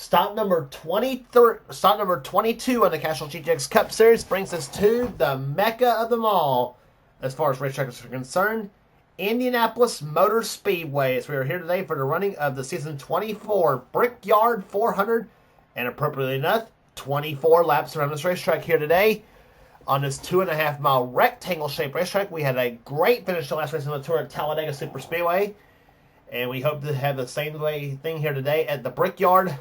Stop number 23, stop number 22 on the Castrol GTX Cup Series brings us to the mecca of them all, as far as racetracks are concerned, Indianapolis Motor Speedway. As we are here today for the running of the season 24 Brickyard 400, and appropriately enough, 24 laps around this racetrack here today. On this 2.5 mile rectangle-shaped racetrack, we had a great finish to last race on the tour at Talladega Superspeedway, and we hope to have the same thing here today at the Brickyard.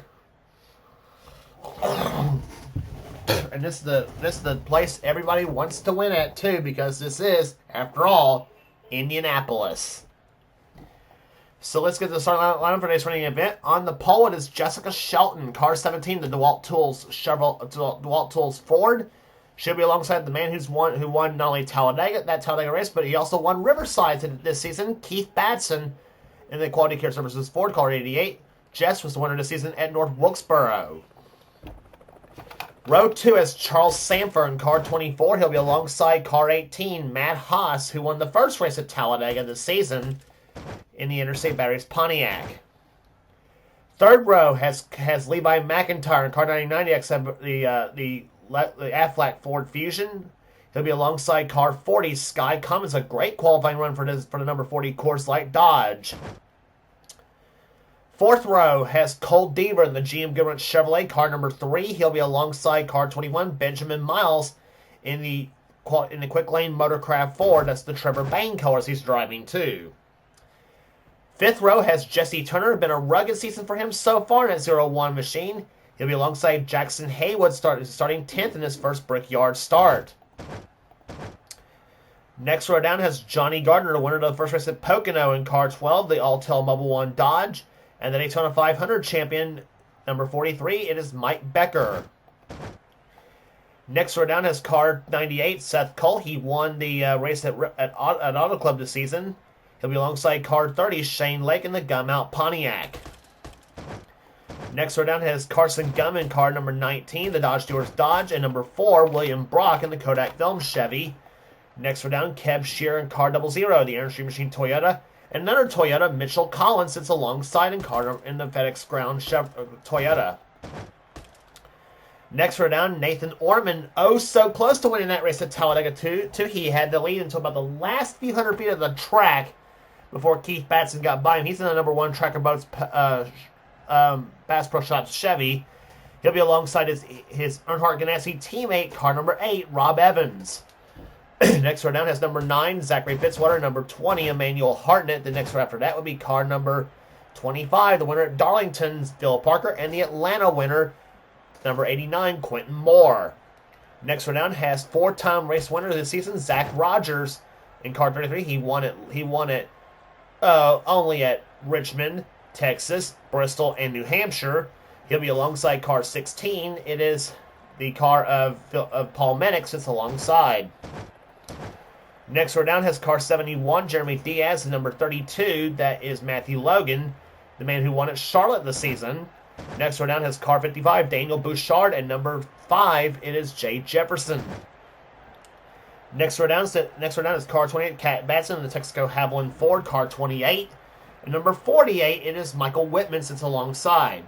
And this is the place everybody wants to win at too, because this is, after all, Indianapolis. So let's get the starting lineup for today's running event. On the pole, it is Jessica Shelton, car 17, the DeWalt Tools Ford. She'll be alongside the man who won not only that Talladega race, but he also won Riverside this season, Keith Batson, in the Quality Care Services Ford car 88. Jess was the winner this season at North Wilkesboro. Row 2 has Charles Sanford in car 24. He'll be alongside car 18, Matt Haas, who won the first race at Talladega this season in the Interstate Batteries Pontiac. Third row has Levi McIntyre in car 99, the Aflac Ford Fusion. He'll be alongside car 40, Sky Cummins, a great qualifying run for the number 40 Coors Light Dodge. Fourth row has Cole Deaver in the GM Goodwrench Chevrolet, car number 3. He'll be alongside car 21, Benjamin Miles, in the Quick Lane Motorcraft Ford. That's the Trevor Bain colors he's driving too. Fifth row has Jesse Turner. Been a rugged season for him so far in that 01 machine. He'll be alongside Jackson Haywood, starting 10th in his first Brickyard start. Next row down has Johnny Gardner, the winner of the first race at Pocono in car 12, the Alltel Mobile One Dodge. And the Daytona 500 champion, number 43, it is Mike Becker. Next row down has car 98, Seth Cole. He won the race at Auto Club this season. He'll be alongside car 30, Shane Lake in the Gumout Pontiac. Next row down has Carson Gum in car number 19, the Dodge Stewards Dodge, and number 4, William Brock in the Kodak Film Chevy. Next row down, Kev Shear in car 00, the Iron Street Machine Toyota. And another Toyota, Mitchell Collins, sits alongside in the FedEx Ground Toyota. Next row down, Nathan Orman, so close to winning that race at Talladega too. He had the lead until about the last few hundred feet of the track before Keith Batson got by him. He's in the number 1 Tracker Boats Bass Pro Shops Chevy. He'll be alongside his Earnhardt Ganassi teammate, car number 8, Rob Evans. Next row down has number 9, Zachary Fitzwater, number 20, Emmanuel Hartnett. The next row after that would be car number 25, the winner at Darlington's, Phil Parker, and the Atlanta winner, number 89, Quentin Moore. Next row down has 4-time race winner this season, Zach Rogers, in car 33. He won it only at Richmond, Texas, Bristol, and New Hampshire. He'll be alongside car 16. It is the car of Paul Mennick sits alongside. Next row down has car 71, Jeremy Diaz, and number 32, that is Matthew Logan, the man who won at Charlotte this season. Next row down has car 55, Daniel Bouchard, and number 5, it is Jay Jefferson. Next row down is car 28, Cat Batson, the Texaco Haviland Ford, car 28. And number 48, it is Michael Whitman, sits alongside.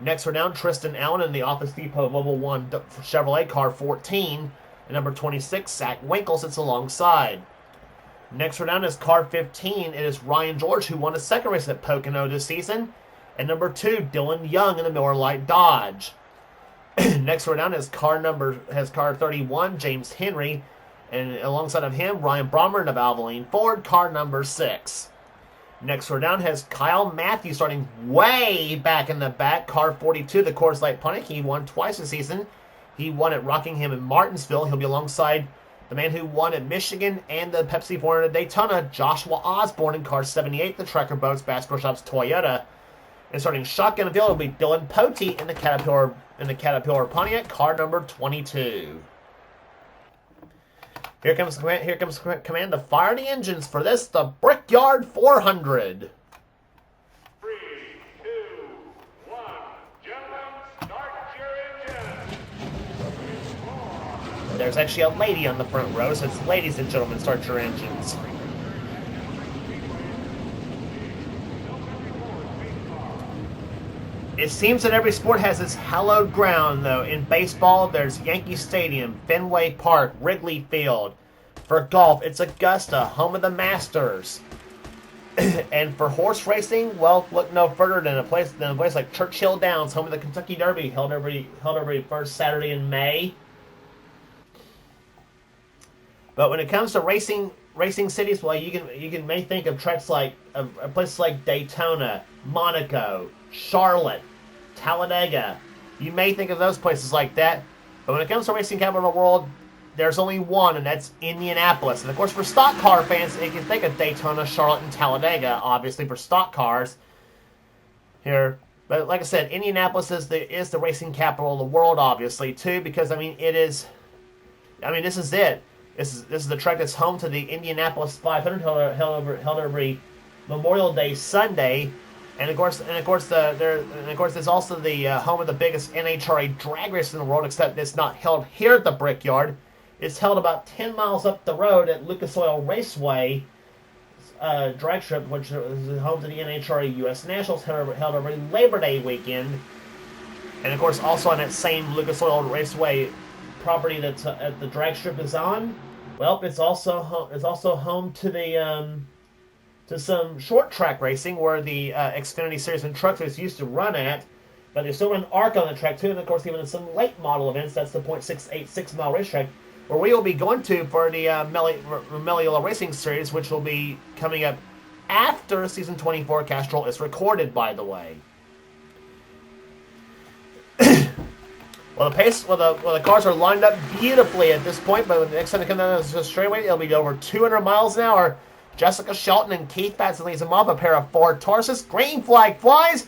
Next row down, Tristan Allen in the Office Depot Mobile One Chevrolet, car 14. And number 26, Zach Winkle, sits alongside. Next row down is car 15. It is Ryan George, who won a second race at Pocono this season. And number 2, Dylan Young in the Miller Lite Dodge. Next row down has car 31, James Henry. And alongside of him, Ryan Brommer in the Valvoline Ford, car number 6. Next row down has Kyle Matthews starting way back in the back, car 42, the Coors Light Pontiac. He won twice this season. He won at Rockingham and Martinsville. He'll be alongside the man who won at Michigan and the Pepsi 400 Daytona, Joshua Osborne in car 78, the Tracker Boats Bass Pro Shops Toyota. And starting shotgun in the field will be Dylan Pote in the Caterpillar Pontiac, car number 22. Here comes command to fire the engines for the Brickyard 400. 3, 2, 1. Gentlemen, start your engines. There's actually a lady on the front row, so it's ladies and gentlemen, start your engines. It seems that every sport has its hallowed ground, though. In baseball, there's Yankee Stadium, Fenway Park, Wrigley Field. For golf, it's Augusta, home of the Masters. And for horse racing, well, look no further than a place like Churchill Downs, home of the Kentucky Derby, held every first Saturday in May. But when it comes to racing cities, well, you may think of tracks like places like Daytona, Monaco, Charlotte, Talladega. You may think of those places like that. But when it comes to racing capital of the world, there's only one, and that's Indianapolis. And of course, for stock car fans, you can think of Daytona, Charlotte, and Talladega, obviously, for stock cars here. But like I said, Indianapolis is the racing capital of the world, obviously, too, because, I mean, this is it. This is the track that's home to the Indianapolis 500 held every Memorial Day Sunday. And of course, there's also the home of the biggest NHRA drag race in the world, except it's not held here at the Brickyard. It's held about 10 miles up the road at Lucas Oil Raceway drag strip, which is home to the NHRA U.S. Nationals, held every Labor Day weekend. And of course, also on that same Lucas Oil Raceway property that's at the drag strip is on. Well, it's also home to the to some short track racing where the Xfinity Series and Truck Series used to run at, but they still run ARC on the track too, and of course even some late model events. That's the .686 mile racetrack where we will be going to for the Meliola Racing Series, which will be coming up after season 24 Castrol is recorded, by the way. Well, the cars are lined up beautifully at this point, but the next time they come down the straightaway, it'll be over 200 miles an hour. Jessica Shelton and Keith Batson leads them off, a pair of Ford Tauruses. Green flag flies,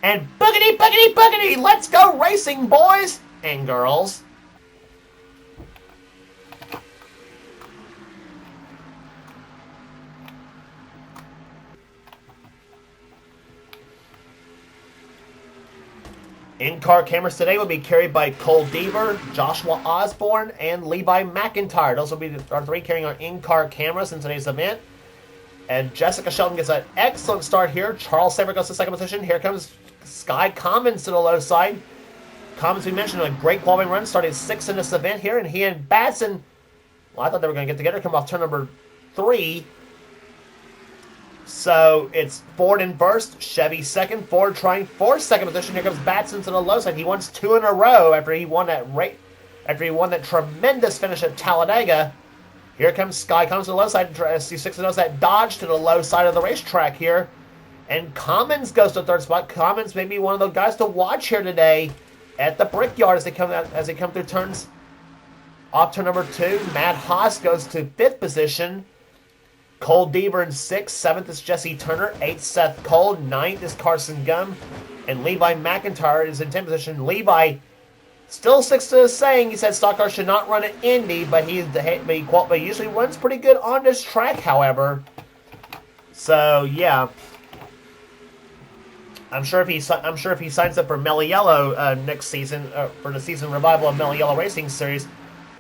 and boogity, boogity, boogity! Let's go racing, boys and girls. In-car cameras today will be carried by Cole Deaver, Joshua Osborne, and Levi McIntyre. Those will be our three carrying our in-car cameras in today's event. And Jessica Shelton gets an excellent start here. Charles Saver goes to second position. Here comes Sky Commons to the low side. Commons, we mentioned, a great qualifying run, started sixth in this event here. And he and Batson, well, I thought they were going to get together, come off turn number 3. So it's Ford in first, Chevy second, Ford trying for second position. Here comes Batson to the low side. He wants 2 in a row after he won that tremendous finish at Talladega. Here comes Sky, comes to the low side. C6 knows that Dodge to the low side of the racetrack here. And Commons goes to third spot. Commons may be one of the guys to watch here today at the Brickyard as they come through turns. Off turn number 2, Matt Haas goes to 5th position. Cole Deaver in 6th, 7th is Jesse Turner, 8th Seth Cole, 9th is Carson Gum, and Levi McIntyre is in 10th position. Levi still sticks to his saying. He said stock cars should not run at Indy, but he usually runs pretty good on this track, however. So yeah, I'm sure if he signs up for Melliello next season for the season revival of Melliello Racing Series,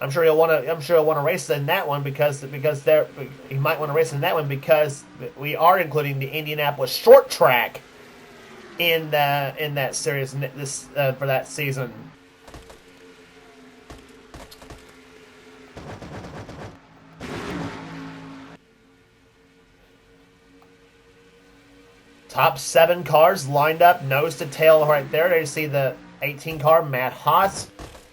I'm sure he'll want to race in that one because he might want to race in that one because we are including the Indianapolis short track in that series for that season. Top 7 cars lined up nose to tail right there. There you see the 18 car Matt Haas.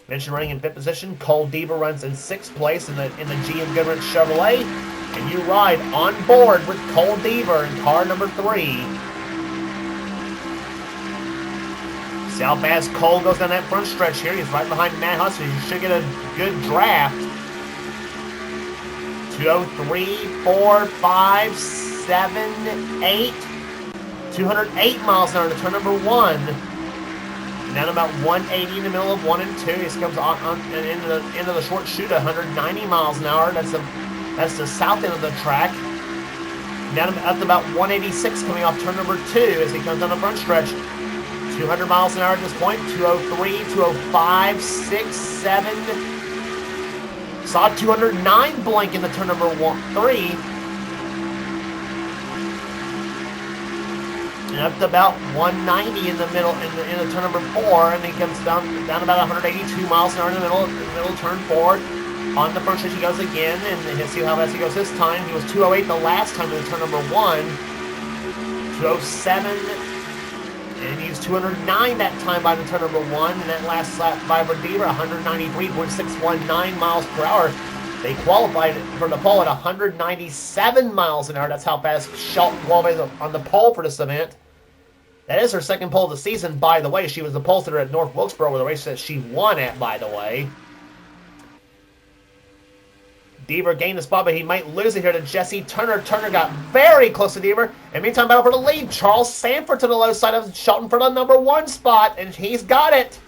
Mentioned running in 5th position. Cole Deaver runs in 6th place in the GM Goodrich Chevrolet. And you ride on board with Cole Deaver in car number 3. See how fast Cole goes down that front stretch here. He's right behind Matt Haas, so you should get a good draft. 203, 4, 5, 7, 8. 208 miles an hour to turn number 1. Down about 180 in the middle of 1 and 2. This comes on and into the short chute, 190 miles an hour. That's the south end of the track. Down up to about 186 coming off turn number 2 as he comes down the front stretch. 200 miles an hour at this point. 203, 205, 6, 7. Saw 209 blank in the turn number 3. And and up to about 190 in the middle in the turn number 4, and he comes down about 182 miles an hour in the middle of turn 4. On the first stretch he goes again, and let's see how fast he goes this time. He was 208 the last time in the turn number 1, 207, and he was 209 that time by the turn number 1, and that last lap by Verdeer, 193.619 miles per hour. They qualified for the pole at 197 miles an hour. That's how fast Shelton qualified on the pole for this event. That is her second pole of the season, by the way. She was the pole sitter at North Wilkesboro, where the race that she won at, by the way. Deaver gained the spot, but he might lose it here to Jesse Turner. Turner got very close to Deaver. And meantime, battle for the lead. Charles Sanford to the low side of Shelton for the number 1 spot, and he's got it.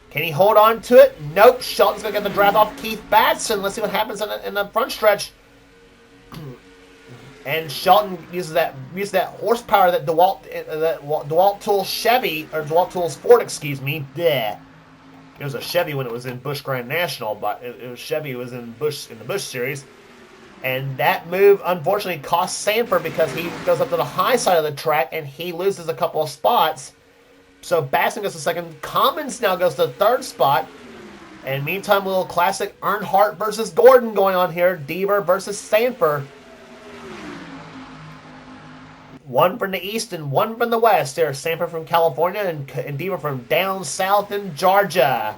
Can he hold on to it? Nope. Shelton's going to get the draft off Keith Batson. Let's see what happens in the front stretch. And Shelton uses that horsepower that DeWalt Tools Chevy, or DeWalt Tools Ford, excuse me. Yeah. It was a Chevy when it was in Busch Grand National, but it was Chevy. It was in the Busch Series, and that move unfortunately cost Sanford because he goes up to the high side of the track and he loses a couple of spots. So Basson goes to second. Commons now goes to third spot. And meantime, a little classic Earnhardt versus Gordon going on here. Deaver versus Sanford. One from the east and one from the west. There's Sanford from California and Deaver from down south in Georgia.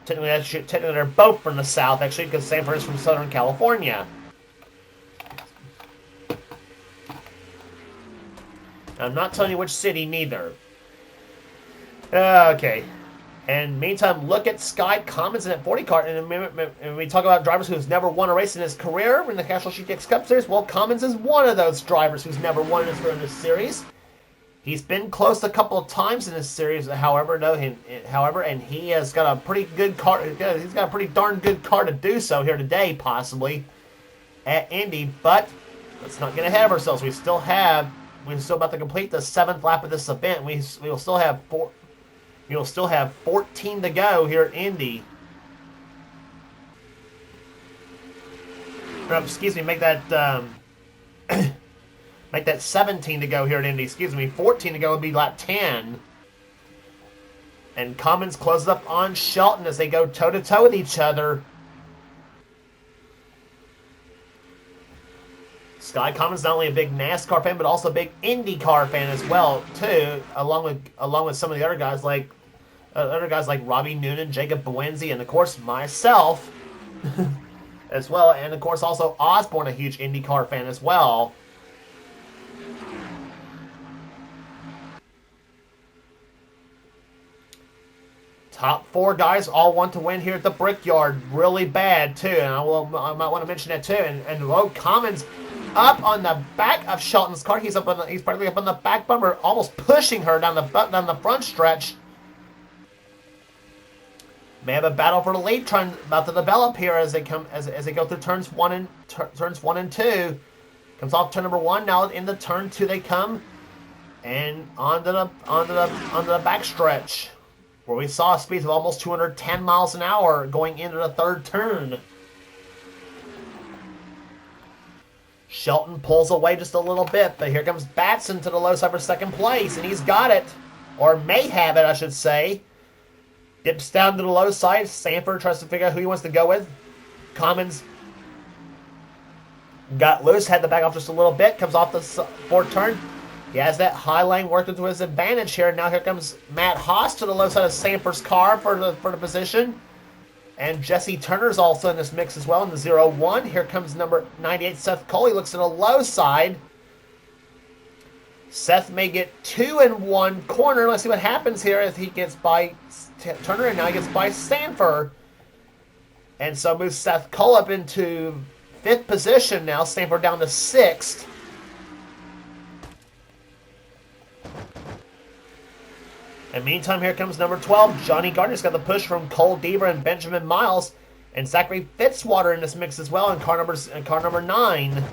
Technically, they're both from the south, actually, because Sanford is from Southern California. I'm not telling you which city, neither. Okay. And meantime, look at Sky Commons in that 40 car. And we talk about drivers who's never won a race in his career in the Castrol GTX Cup Series. Well, Commons is one of those drivers who's never won in this series. He's been close a couple of times in this series, however, and he has got a pretty good car. He's got a pretty darn good car to do so here today, possibly at Indy. But let's not get ahead of ourselves. We're still about to complete the 7th lap of this event. We'll still have 14 to go here at Indy. Or, excuse me, make that make that 17 to go here at Indy. Excuse me, 14 to go would be lap 10. And Commons closes up on Shelton as they go toe-to-toe with each other. Sky Commons not only a big NASCAR fan, but also a big IndyCar fan as well, too. Along with some of the other guys like Robbie Noonan, Jacob Buenzi, and of course myself as well. And of course also Osborne, a huge IndyCar fan as well. Top 4 guys all want to win here at the Brickyard really bad, too. And I might want to mention that, too. And Low Commons up on the back of Shelton's car. He's practically up on the back bumper, almost pushing her down the front stretch. May have a battle for the lead about to develop here as they go through turns 1 and 2. Comes off turn number 1. Now into turn 2 they come, and onto the back stretch, where we saw speeds of almost 210 miles an hour going into the 3rd turn. Shelton pulls away just a little bit, but here comes Batson to the low side for 2nd place, and he's got it. Or may have it, I should say. Dips down to the low side. Sanford tries to figure out who he wants to go with. Commons got loose, had to back off just a little bit. Comes off the 4th turn. He has that high line worked into his advantage here. Now here comes Matt Haas to the low side of Sanford's car for the position. And Jesse Turner's also in this mix as well in the 0-1. Here comes number 98, Seth Cole. He looks at the low side. Seth may get 2 in 1 corner. Let's see what happens here as he gets by Turner, and now he gets by Sanford. And so moves Seth Cole up into 5th position now. Sanford down to 6th. And meantime, here comes number 12. Johnny Gardner's got the push from Cole Deaver and Benjamin Miles. And Zachary Fitzwater in this mix as well in car number 9.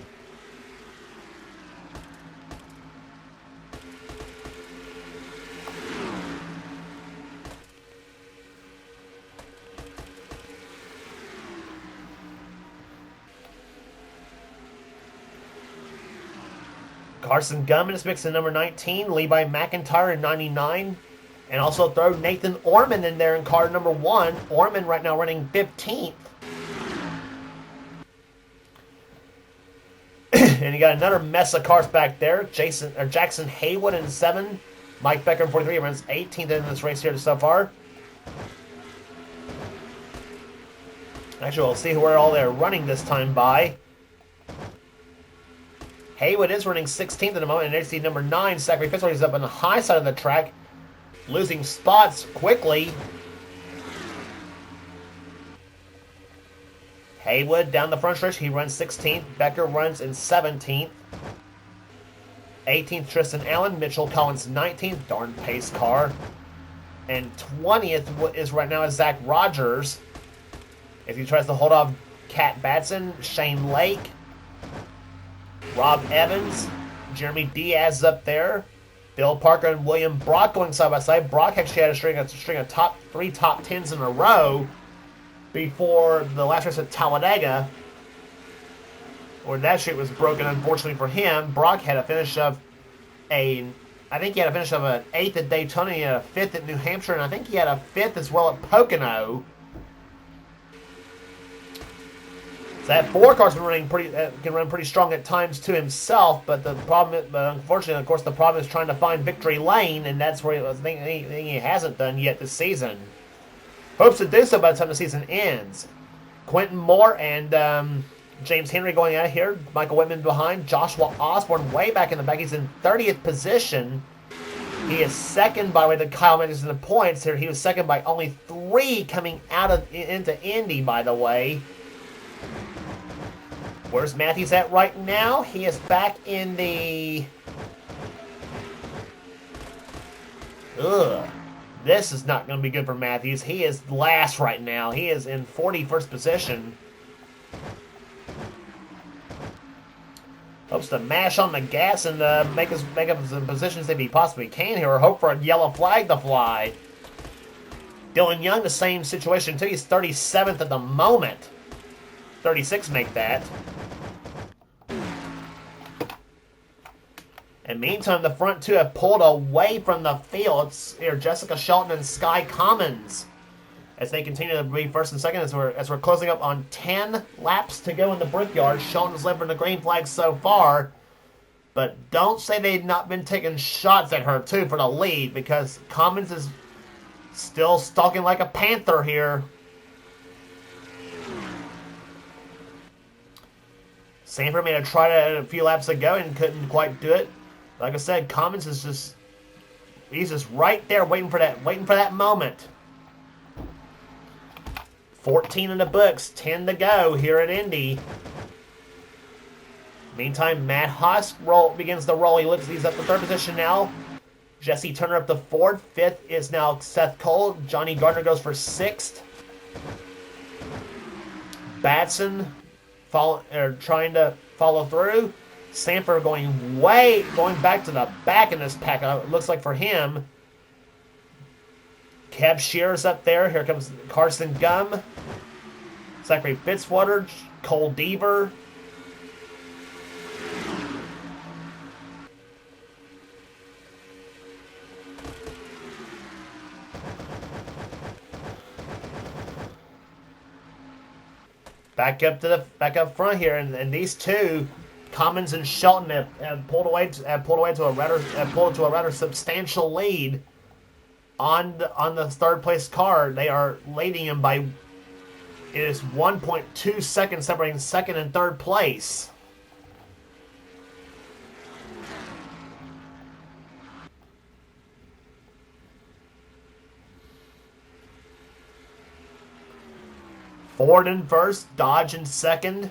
Carson Gum is mixing number 19, Levi McIntyre in 99, and also throw Nathan Orman in there in car number 1. Orman right now running 15th. And you got another mess of cars back there. Jackson Haywood in 7, Mike Becker in 43 runs 18th in this race here so far. Actually, we'll see where all they're running this time by. Haywood is running 16th at the moment, and there's number 9, Zachary Fitzgerald. He's up on the high side of the track, losing spots quickly. Haywood down the front stretch, he runs 16th. Becker runs in 17th. 18th, Tristan Allen. Mitchell Collins 19th. Darn pace car. And 20th is right now is Zach Rogers, as he tries to hold off Cat Batson, Shane Lake, Rob Evans, Jeremy Diaz is up there, Bill Parker and William Brock going side by side. Brock actually had a string of three top 10s in a row before the last race at Talladega, where that streak was broken, unfortunately for him. Brock had a finish of an 8th at Daytona, he had a 5th at New Hampshire, and I think he had a 5th as well at Pocono. So that 4 car's been can run pretty strong at times to himself, but unfortunately, of course, the problem is trying to find victory lane, and that's where he hasn't done yet this season. Hopes to do so by the time the season ends. Quentin Moore and James Henry going out here. Michael Whitman behind. Joshua Osborne way back in the back. He's in 30th position. He is second by way to Kyle Matthews in the points here. He was second by only 3 coming into Indy, by the way. Where's Matthews at right now? He is back in the... This is not going to be good for Matthews. He is last right now. He is in 41st position. Hopes to mash on the gas and make up some positions if he possibly can here, or hope for a yellow flag to fly. Dylan Young, the same situation too. He's 37th at the moment. 36 make that. And meantime, the front 2 have pulled away from the field. It's here Jessica Shelton and Sky Commons as they continue to be first and second as we're closing up on 10 laps to go in the Brickyard. Shelton's led for the green flag so far, but don't say they've not been taking shots at her too for the lead, because Commons is still stalking like a panther here. Sanford made a try at it a few laps ago and couldn't quite do it. Like I said, Commons is he's just right there waiting for that moment. 14 in the books, 10 to go here at Indy. Meantime, Matt Haas begins the roll. He's up to 3rd position now. Jesse Turner up to 4th. 5th is now Seth Cole. Johnny Gardner goes for 6th. Batson trying to follow through. Sanford going back to the back in this pack, it looks like for him. Kev Shearer's up there. Here comes Carson Gum. Zachary Fitzwater. Cole Deaver. Back up front here, and these two, Commons and Shelton, have pulled to a rather substantial lead on the 3rd place car. They are leading him by, it is 1.2 seconds separating 2nd and 3rd place. Ford in 1st, Dodge in 2nd.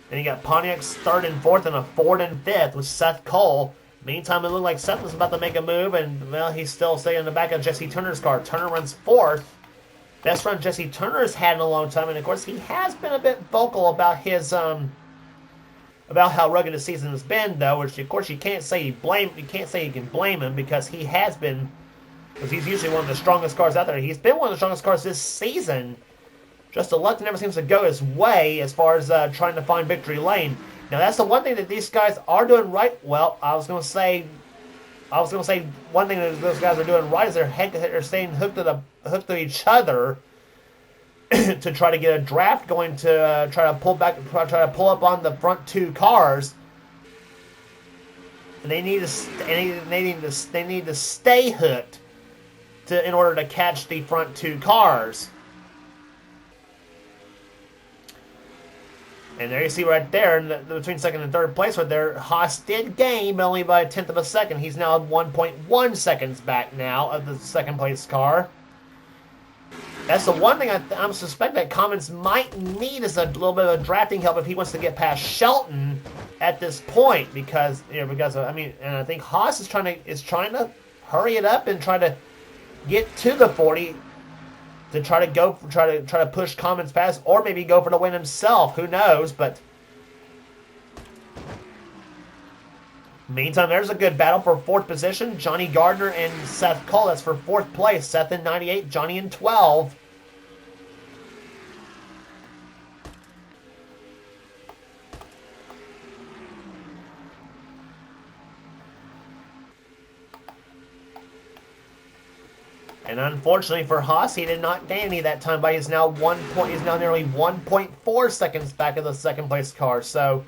Then you got Pontiac's 3rd and 4th, and a Ford in 5th with Seth Cole. Meantime, it looked like Seth was about to make a move, and, well, he's still staying in the back of Jesse Turner's car. Turner runs 4th. Best run Jesse Turner's had in a long time, and, of course, he has been a bit vocal about his, about how rugged his season has been, though, which, of course, you can't say you can blame him, because he has been, because he's usually one of the strongest cars out there. He's been one of the strongest cars this season. Just the luck never seems to go his way as far as trying to find victory lane. Now that's the one thing that these guys are doing right. Well, I was gonna say one thing that those guys are doing right is they're staying hooked to each other to try to get a draft going to try to pull up on the front two cars. And they need to stay hooked in order to catch the front two cars. And there you see right there, between second and third place right there, Haas did gain, but only by a tenth of a second. He's now 1.1 seconds back now of the second place car. That's the one thing I'm suspect that Commons might need is a little bit of drafting help if he wants to get past Shelton at this point, because I think Haas is trying to hurry it up and try to get to the 40 to try to push Commons past, or maybe go for the win himself. Who knows? But meantime, there's a good battle for fourth position. Johnny Gardner and Seth Cole. That's for fourth place. Seth in 98, Johnny in 12. And unfortunately for Haas, he did not gain any that time, but he's now nearly 1.4 seconds back of the second place car. So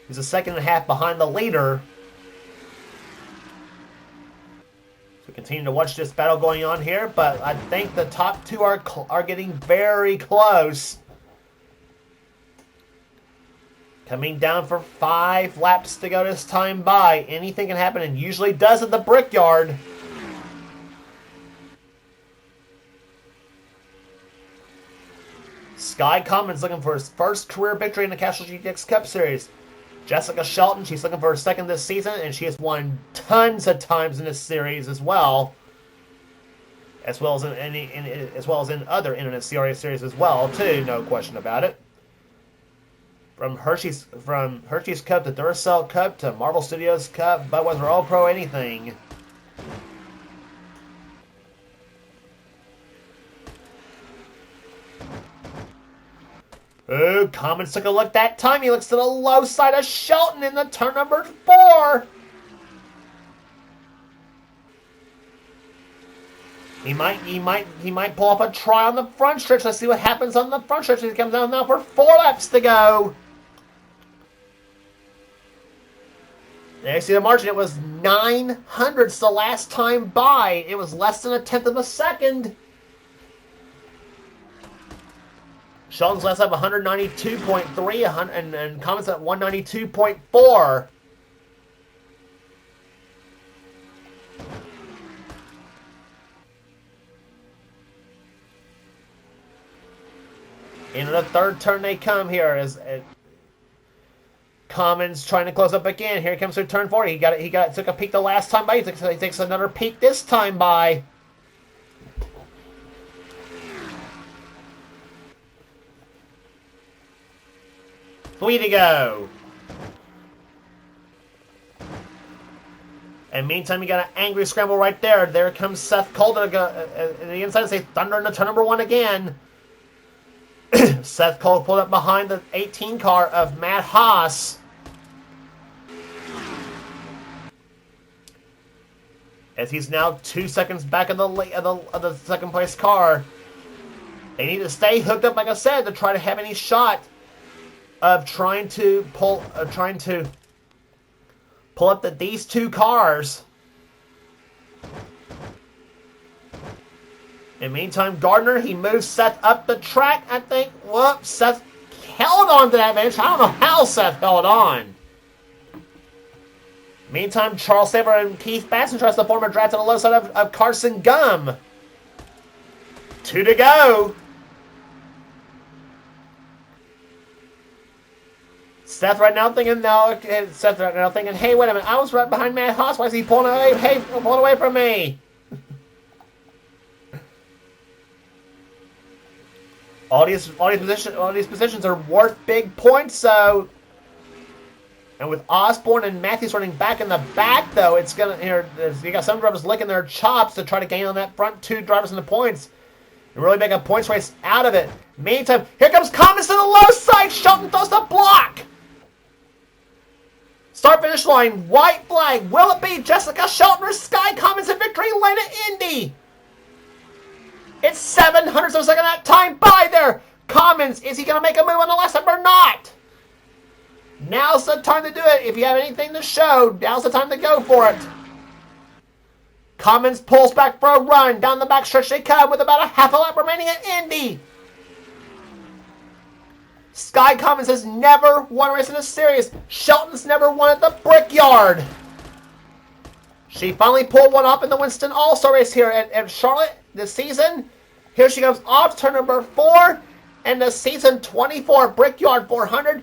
he's a second and a half behind the leader. So continue to watch this battle going on here, but I think the top two are getting very close. Coming down for 5 laps to go this time by. Anything can happen, and usually does at the Brickyard. Sky Commons looking for his first career victory in the Castrol GTX Cup Series. Jessica Shelton, she's looking for her second this season, and she has won tons of times in this series as well. As well as in other NNSCRA series as well, too, no question about it. From Hershey's Cup to Duracell Cup to Marvel Studios Cup, Budweiser All Pro, anything. Ooh, Commons took a look that time. He looks to the low side of Shelton in the turn number 4. He might pull up a try on the front stretch. Let's see what happens on the front stretch. He comes down now for 4 laps to go. There you see the margin. It was 900ths the last time by. It was less than a tenth of a second. Shelton's last up 192.3 and Commons at 192.4. Into the third turn they come here as Commons trying to close up again. Here he comes through turn 4. He took a peek the last time by. He takes another peek this time by. Way to go. And meantime, you got an angry scramble right there. There comes Seth Cole to the inside and say thunder into turn number 1 again. Seth Cole pulled up behind the 18 car of Matt Haas. As he's now 2 seconds back of the second place car. They need to stay hooked up, like I said, to try to have any shot of trying to pull up these two cars. In the meantime, Gardner, he moves Seth up the track. I think, whoops, Seth held on to that bench. I don't know how Seth held on. Meantime, Charles Saber and Keith Batson tries to form a draft on the low side of Carson Gum. 2 to go. Seth right now thinking, hey, wait a minute, I was right behind Matt Haas. Why is he pulling away? Hey, pulling away from me. All these positions are worth big points, so. And with Osborne and Matthews running back in the back, though, it's gonna you got some drivers licking their chops to try to gain on that front 2 drivers in the points and really make a points race out of it. Meantime, here comes Commons to the low side. Shelton throws the block. Start finish line, white flag. Will it be Jessica Shelton or Sky Commons in victory lane at Indy? It's 700th of a second that time by there. Commons, is he going to make a move on the last lap or not? Now's the time to do it. If you have anything to show, now's the time to go for it. Commons pulls back for a run. Down the back stretch they come with about a half a lap remaining at Indy. Sky Commons has never won a race in a series. Shelton's never won at the Brickyard. She finally pulled one up in the Winston All-Star race here at Charlotte this season. Here she comes off turn number 4 and the season 24 Brickyard 400.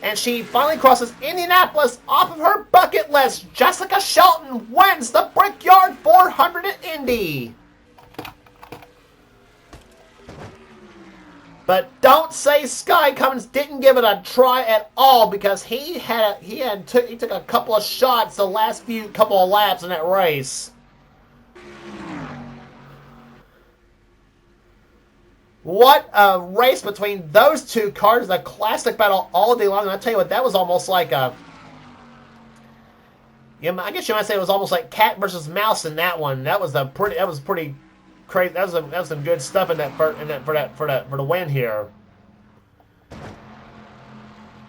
And she finally crosses Indianapolis off of her bucket list. Jessica Shelton wins the Brickyard 400 at Indy. But don't say Sky Commons didn't give it a try at all, because he took a couple of shots the last couple of laps in that race. What a race between those two cars. A classic battle all day long. And I tell you what, that was almost like a... I guess you might say it was almost like cat versus mouse in that one. That was pretty crazy. That was some good stuff in that for the win here.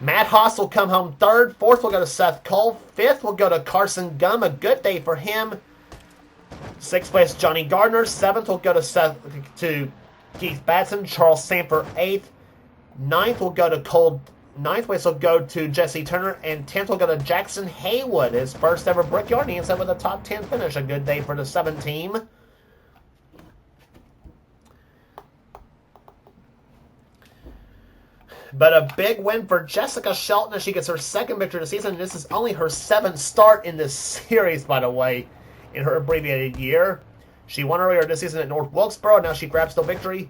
Matt Haas will come home third. Fourth will go to Seth Cole. Fifth will go to Carson Gum. A good day for him. Sixth place Johnny Gardner. Seventh will go to Keith Batson. Charles Samper 8th. Ninth will go to Ninth place will go to Jesse Turner, and 10th will go to Jackson Haywood, his first ever Brickyard. He ends up with a top 10 finish. A good day for the 7 team. But a big win for Jessica Shelton as she gets her second victory of the season. This is only her 7th start in this series, by the way, in her abbreviated year. She won earlier this season at North Wilkesboro. Now she grabs the victory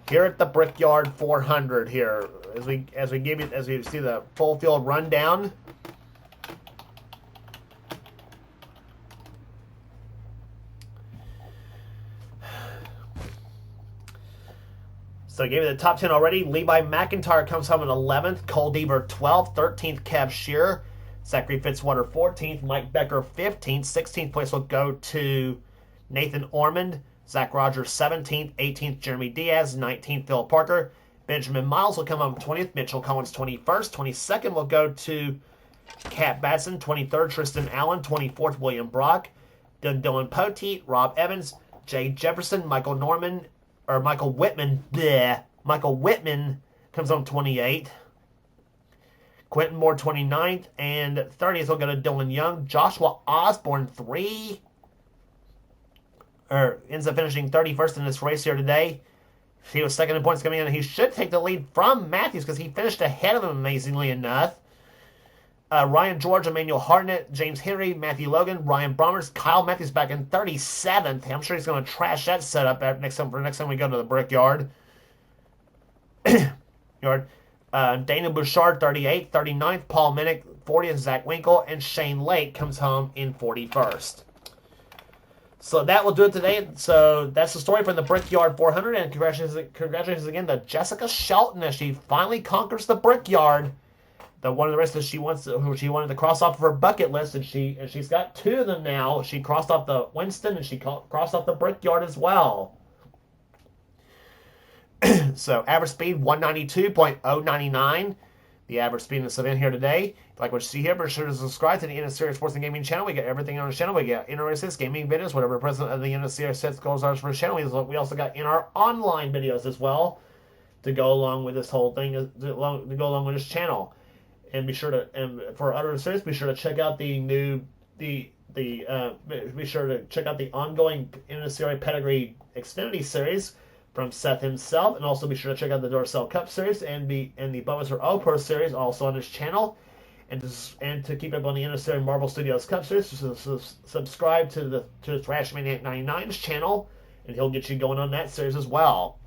here at the Brickyard 400 here. As we see the full field rundown. So I gave you the top 10 already. Levi McIntyre comes home in 11th. Cole Deaver 12th. 13th, Kev Shearer. Zachary Fitzwater 14th. Mike Becker 15th. 16th place will go to Nathan Ormond. Zach Rogers 17th. 18th, Jeremy Diaz. 19th, Phil Parker. Benjamin Miles will come home 20th. Mitchell Collins 21st. 22nd will go to Kat Batson. 23rd, Tristan Allen. 24th, William Brock. Dylan Poteet. Rob Evans. Jay Jefferson. Michael Whitman. Michael Whitman comes home 28th. Quentin Moore 29th. And 30th will go to Dylan Young. Joshua Osborne ends up finishing 31st in this race here today. He was second in points coming in, and he should take the lead from Matthews because he finished ahead of him, amazingly enough. Ryan George, Emmanuel Hartnett, James Henry, Matthew Logan, Ryan Bromers, Kyle Matthews back in 37th. I'm sure he's going to trash that setup next time we go to the Brickyard. Dana Bouchard, 38th. 39th, Paul Minnick, 40th, Zach Winkle, and Shane Lake comes home in 41st. So that will do it today. So that's the story from the Brickyard 400, and congratulations again to Jessica Shelton as she finally conquers the Brickyard. One of the races she wanted to cross off of her bucket list, and she's got 2 of them now. She crossed off the Winston, and she crossed off the Brickyard as well. So average speed 192.099. The average speed in this event here today. If you like what you see here, be sure to subscribe to the NNSCRA Sports and Gaming channel. We got everything on the channel. We got interesting gaming videos, whatever the president of the NNSCRA sets goals are for the channel. We also got in our online videos as well to go along with this whole thing, to go along with this channel. And be sure to, and for other series, be sure to check out the ongoing NNSCRA Pedigree Xfinity series from Seth himself, and also be sure to check out the Dorsell Cup series and the Bowman's All Pro series also on this channel. And to keep up on the NNSCRA Marvel Studios Cup series, subscribe to Thrashman 899's channel, and he'll get you going on that series as well.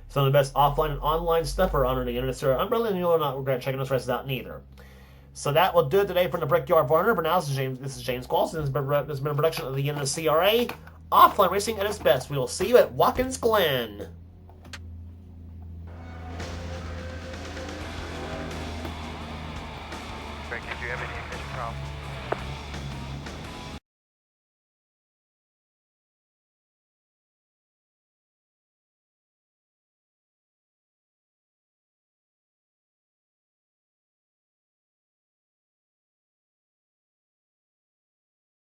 Some of the best offline and online stuff are under the NNSCRA umbrella, and you'll not regret checking those races out neither. So that will do it today from the Brickyard 400. But now this is James Qualls, and this has been a production of the NNSCRA. Offline racing at its best. We will see you at Watkins Glen. Did you have any ignition problems?